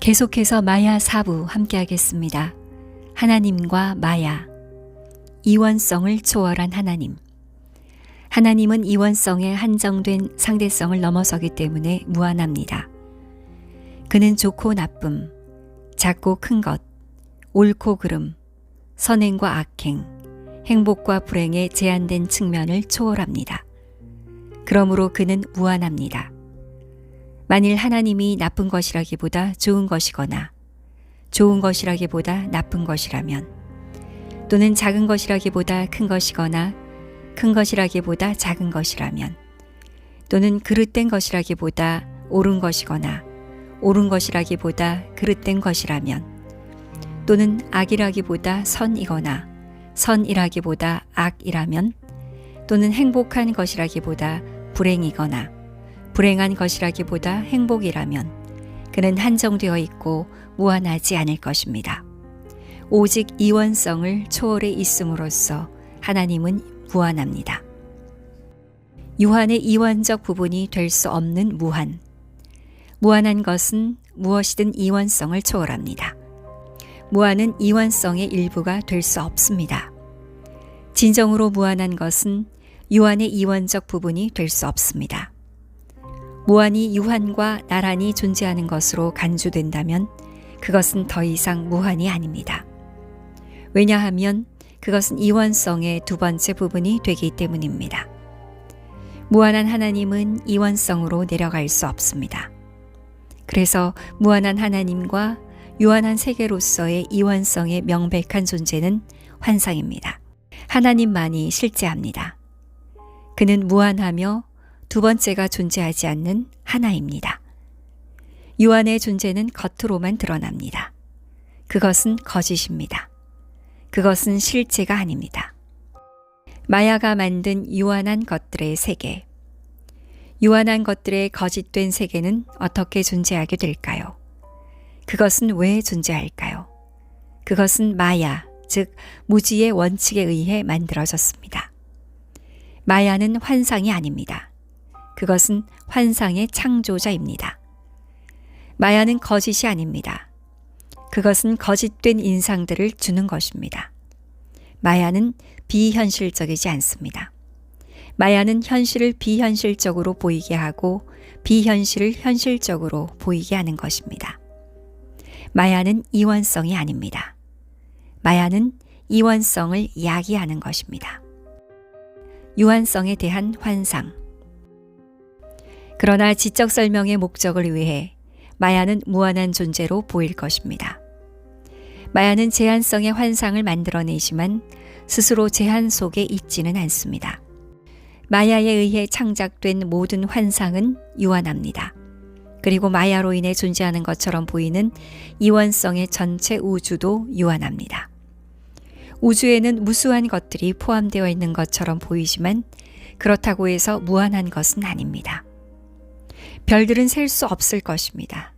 계속해서 마야 4부 함께 하겠습니다. 하나님과 마야. 이원성을 초월한 하나님. 하나님은 이원성에 한정된 상대성을 넘어서기 때문에 무한합니다. 그는 좋고 나쁨, 작고 큰 것, 옳고 그름, 선행과 악행, 행복과 불행의 제한된 측면을 초월합니다. 그러므로 그는 무한합니다. 만일 하나님이 나쁜 것이라기보다 좋은 것이거나 좋은 것이라기보다 나쁜 것이라면, 또는 작은 것이라기보다 큰 것이거나 큰 것이라기보다 작은 것이라면, 또는 그릇된 것이라기보다 옳은 것이거나 옳은 것이라기보다 그릇된 것이라면, 또는 악이라기보다 선이거나 선이라기보다 악이라면, 또는 행복한 것이라기보다 불행이거나 불행한 것이라기보다 행복이라면 그는 한정되어 있고 무한하지 않을 것입니다. 오직 이원성을 초월해 있음으로써 하나님은 무한합니다. 유한의 이원적 부분이 될 수 없는 무한. 무한한 것은 무엇이든 이원성을 초월합니다. 무한은 이원성의 일부가 될 수 없습니다. 진정으로 무한한 것은 유한의 이원적 부분이 될 수 없습니다. 무한이 유한과 나란히 존재하는 것으로 간주된다면 그것은 더 이상 무한이 아닙니다. 왜냐하면 그것은 이원성의 두 번째 부분이 되기 때문입니다. 무한한 하나님은 이원성으로 내려갈 수 없습니다. 그래서 무한한 하나님과 유한한 세계로서의 이원성의 명백한 존재는 환상입니다. 하나님만이 실제합니다. 그는 무한하며 두 번째가 존재하지 않는 하나입니다. 유한의 존재는 겉으로만 드러납니다. 그것은 거짓입니다. 그것은 실제가 아닙니다. 마야가 만든 유한한 것들의 세계. 유한한 것들의 거짓된 세계는 어떻게 존재하게 될까요? 그것은 왜 존재할까요? 그것은 마야, 즉 무지의 원칙에 의해 만들어졌습니다. 마야는 환상이 아닙니다. 그것은 환상의 창조자입니다. 마야는 거짓이 아닙니다. 그것은 거짓된 인상들을 주는 것입니다. 마야는 비현실적이지 않습니다. 마야는 현실을 비현실적으로 보이게 하고 비현실을 현실적으로 보이게 하는 것입니다. 마야는 이원성이 아닙니다. 마야는 이원성을 야기하는 것입니다. 유한성에 대한 환상. 그러나 지적 설명의 목적을 위해 마야는 무한한 존재로 보일 것입니다. 마야는 제한성의 환상을 만들어내지만 스스로 제한 속에 있지는 않습니다. 마야에 의해 창작된 모든 환상은 유한합니다. 그리고 마야로 인해 존재하는 것처럼 보이는 이원성의 전체 우주도 유한합니다. 우주에는 무수한 것들이 포함되어 있는 것처럼 보이지만 그렇다고 해서 무한한 것은 아닙니다. 별들은 셀 수 없을 것입니다.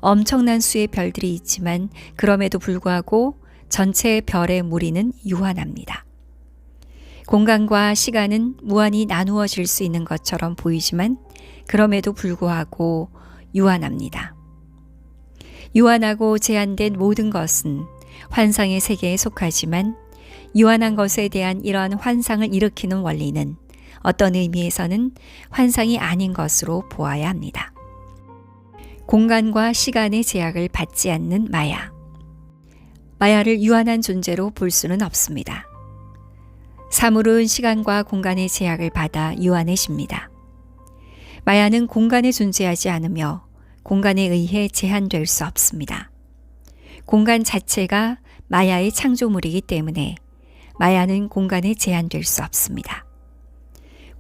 엄청난 수의 별들이 있지만 그럼에도 불구하고 전체 별의 무리는 유한합니다. 공간과 시간은 무한히 나누어질 수 있는 것처럼 보이지만 그럼에도 불구하고 유한합니다. 유한하고 제한된 모든 것은 환상의 세계에 속하지만 유한한 것에 대한 이러한 환상을 일으키는 원리는 어떤 의미에서는 환상이 아닌 것으로 보아야 합니다. 공간과 시간의 제약을 받지 않는 마야. 마야를 유한한 존재로 볼 수는 없습니다. 사물은 시간과 공간의 제약을 받아 유한해집니다. 마야는 공간에 존재하지 않으며 공간에 의해 제한될 수 없습니다. 공간 자체가 마야의 창조물이기 때문에 마야는 공간에 제한될 수 없습니다.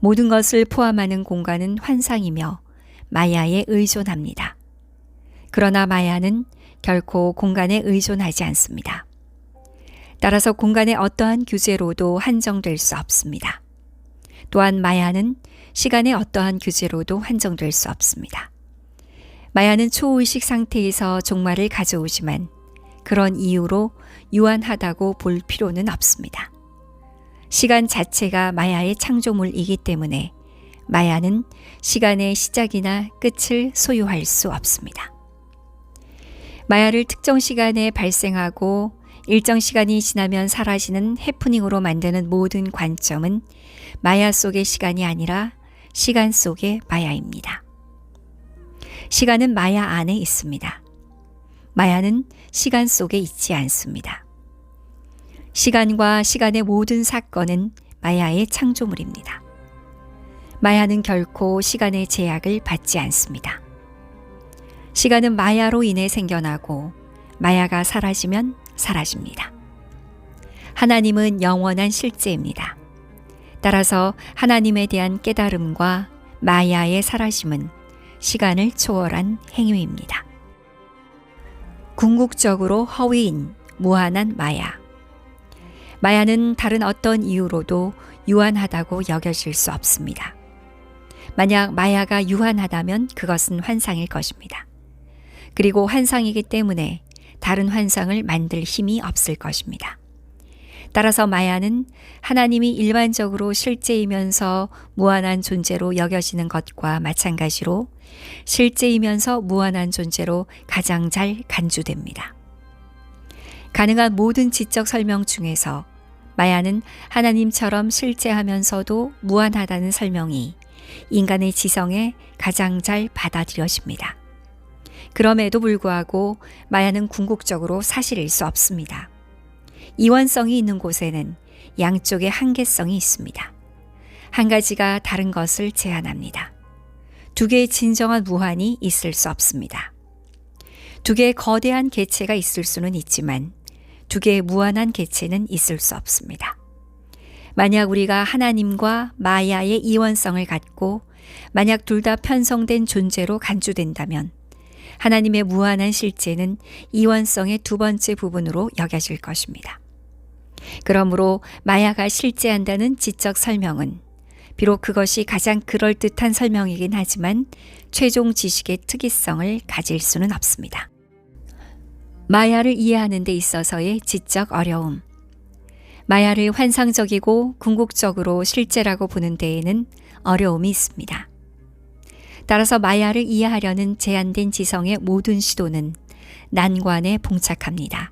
모든 것을 포함하는 공간은 환상이며 마야에 의존합니다. 그러나 마야는 결코 공간에 의존하지 않습니다. 따라서 공간의 어떠한 규제로도 한정될 수 없습니다. 또한 마야는 시간의 어떠한 규제로도 한정될 수 없습니다. 마야는 초의식 상태에서 종말을 가져오지만 그런 이유로 유한하다고 볼 필요는 없습니다. 시간 자체가 마야의 창조물이기 때문에 마야는 시간의 시작이나 끝을 소유할 수 없습니다. 마야를 특정 시간에 발생하고 일정 시간이 지나면 사라지는 해프닝으로 만드는 모든 관점은 마야 속의 시간이 아니라 시간 속의 마야입니다. 시간은 마야 안에 있습니다. 마야는 시간 속에 있지 않습니다. 시간과 시간의 모든 사건은 마야의 창조물입니다. 마야는 결코 시간의 제약을 받지 않습니다. 시간은 마야로 인해 생겨나고 마야가 사라지면 사라집니다. 하나님은 영원한 실제입니다. 따라서 하나님에 대한 깨달음과 마야의 사라짐은 시간을 초월한 행위입니다. 궁극적으로 허위인 무한한 마야. 마야는 다른 어떤 이유로도 유한하다고 여겨질 수 없습니다. 만약 마야가 유한하다면 그것은 환상일 것입니다. 그리고 환상이기 때문에 다른 환상을 만들 힘이 없을 것입니다. 따라서 마야는 하나님이 일반적으로 실제이면서 무한한 존재로 여겨지는 것과 마찬가지로 실제이면서 무한한 존재로 가장 잘 간주됩니다. 가능한 모든 지적 설명 중에서 마야는 하나님처럼 실제하면서도 무한하다는 설명이 인간의 지성에 가장 잘 받아들여집니다. 그럼에도 불구하고 마야는 궁극적으로 사실일 수 없습니다. 이원성이 있는 곳에는 양쪽의 한계성이 있습니다. 한 가지가 다른 것을 제한합니다. 두 개의 진정한 무한이 있을 수 없습니다. 두 개의 거대한 개체가 있을 수는 있지만 두 개의 무한한 개체는 있을 수 없습니다. 만약 우리가 하나님과 마야의 이원성을 갖고 만약 둘 다 편성된 존재로 간주된다면 하나님의 무한한 실제는 이원성의 두 번째 부분으로 여겨질 것입니다. 그러므로 마야가 실제한다는 지적 설명은 비록 그것이 가장 그럴듯한 설명이긴 하지만 최종 지식의 특이성을 가질 수는 없습니다. 마야를 이해하는 데 있어서의 지적 어려움. 마야를 환상적이고 궁극적으로 실제라고 보는 데에는 어려움이 있습니다. 따라서 마야를 이해하려는 제한된 지성의 모든 시도는 난관에 봉착합니다.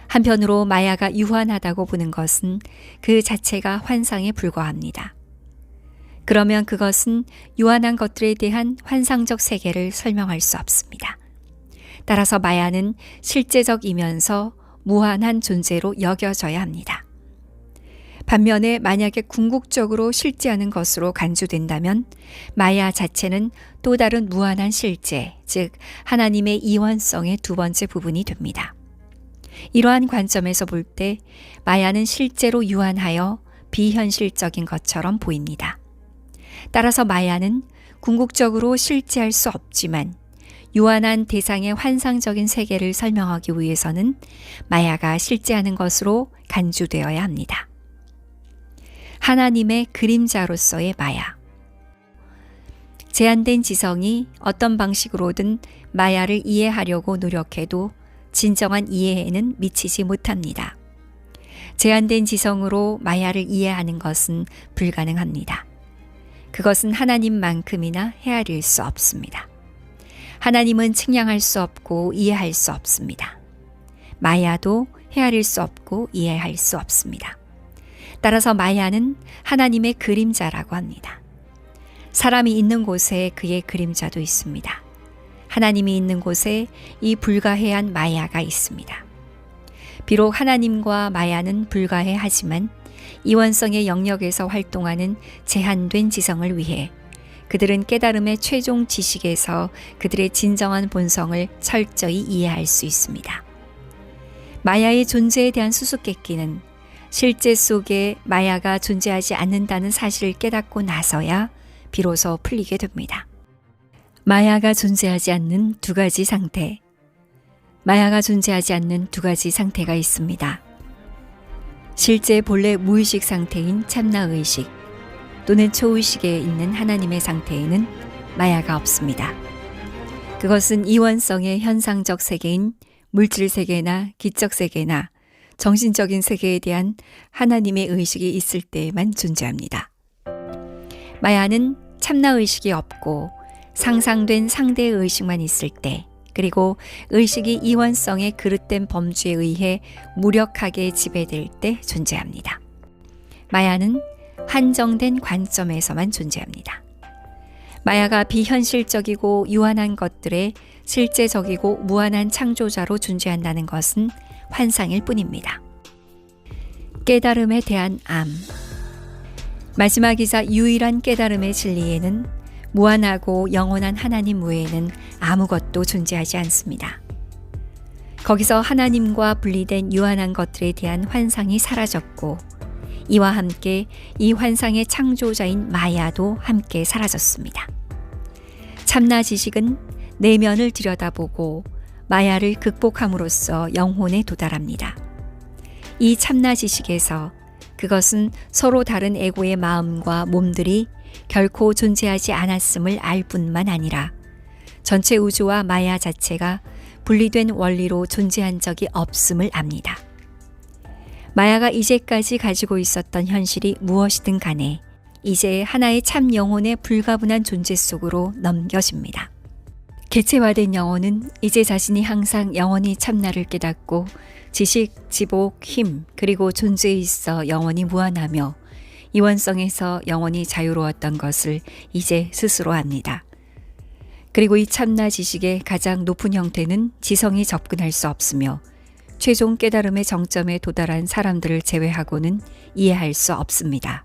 한편으로 마야가 유한하다고 보는 것은 그 자체가 환상에 불과합니다. 그러면 그것은 유한한 것들에 대한 환상적 세계를 설명할 수 없습니다. 따라서 마야는 실제적이면서 무한한 존재로 여겨져야 합니다. 반면에 만약에 궁극적으로 실제하는 것으로 간주된다면 마야 자체는 또 다른 무한한 실제, 즉 하나님의 이원성의 두 번째 부분이 됩니다. 이러한 관점에서 볼 때 마야는 실제로 유한하여 비현실적인 것처럼 보입니다. 따라서 마야는 궁극적으로 실제할 수 없지만 유한한 대상의 환상적인 세계를 설명하기 위해서는 마야가 실제하는 것으로 간주되어야 합니다. 하나님의 그림자로서의 마야. 제한된 지성이 어떤 방식으로든 마야를 이해하려고 노력해도 진정한 이해에는 미치지 못합니다. 제한된 지성으로 마야를 이해하는 것은 불가능합니다. 그것은 하나님만큼이나 헤아릴 수 없습니다. 하나님은 측량할 수 없고 이해할 수 없습니다. 마야도 헤아릴 수 없고 이해할 수 없습니다. 따라서 마야는 하나님의 그림자라고 합니다. 사람이 있는 곳에 그의 그림자도 있습니다. 하나님이 있는 곳에 이 불가해한 마야가 있습니다. 비록 하나님과 마야는 불가해하지만 이원성의 영역에서 활동하는 제한된 지성을 위해 그들은 깨달음의 최종 지식에서 그들의 진정한 본성을 철저히 이해할 수 있습니다. 마야의 존재에 대한 수수께끼는 실제 속에 마야가 존재하지 않는다는 사실을 깨닫고 나서야 비로소 풀리게 됩니다. 마야가 존재하지 않는 두 가지 상태. 마야가 존재하지 않는 두 가지 상태가 있습니다. 실제 본래 무의식 상태인 참나의식 또는 초의식에 있는 하나님의 상태에는 마야가 없습니다. 그것은 이원성의 현상적 세계인 물질 세계나 기적 세계나 정신적인 세계에 대한 하나님의 의식이 있을 때에만 존재합니다. 마야는 참나의식이 없고 상상된 상대의 의식만 있을 때 그리고 의식이 이원성의 그릇된 범주에 의해 무력하게 지배될 때 존재합니다. 마야는 한정된 관점에서만 존재합니다. 마야가 비현실적이고 유한한 것들의 실제적이고 무한한 창조자로 존재한다는 것은 환상일 뿐입니다. 깨달음에 대한 암. 마지막이자 유일한 깨달음의 진리에는 무한하고 영원한 하나님 외에는 아무것도 존재하지 않습니다. 거기서 하나님과 분리된 유한한 것들에 대한 환상이 사라졌고 이와 함께 이 환상의 창조자인 마야도 함께 사라졌습니다. 참나 지식은 내면을 들여다보고 마야를 극복함으로써 영혼에 도달합니다. 이 참나 지식에서 그것은 서로 다른 에고의 마음과 몸들이 결코 존재하지 않았음을 알 뿐만 아니라 전체 우주와 마야 자체가 분리된 원리로 존재한 적이 없음을 압니다. 마야가 이제까지 가지고 있었던 현실이 무엇이든 간에 이제 하나의 참 영혼의 불가분한 존재 속으로 넘겨집니다. 개체화된 영혼은 이제 자신이 항상 영원히 참나를 깨닫고 지식, 지복, 힘, 그리고 존재에 있어 영원히 무한하며 이원성에서 영원히 자유로웠던 것을 이제 스스로 압니다. 그리고 이 참나 지식의 가장 높은 형태는 지성이 접근할 수 없으며 최종 깨달음의 정점에 도달한 사람들을 제외하고는 이해할 수 없습니다.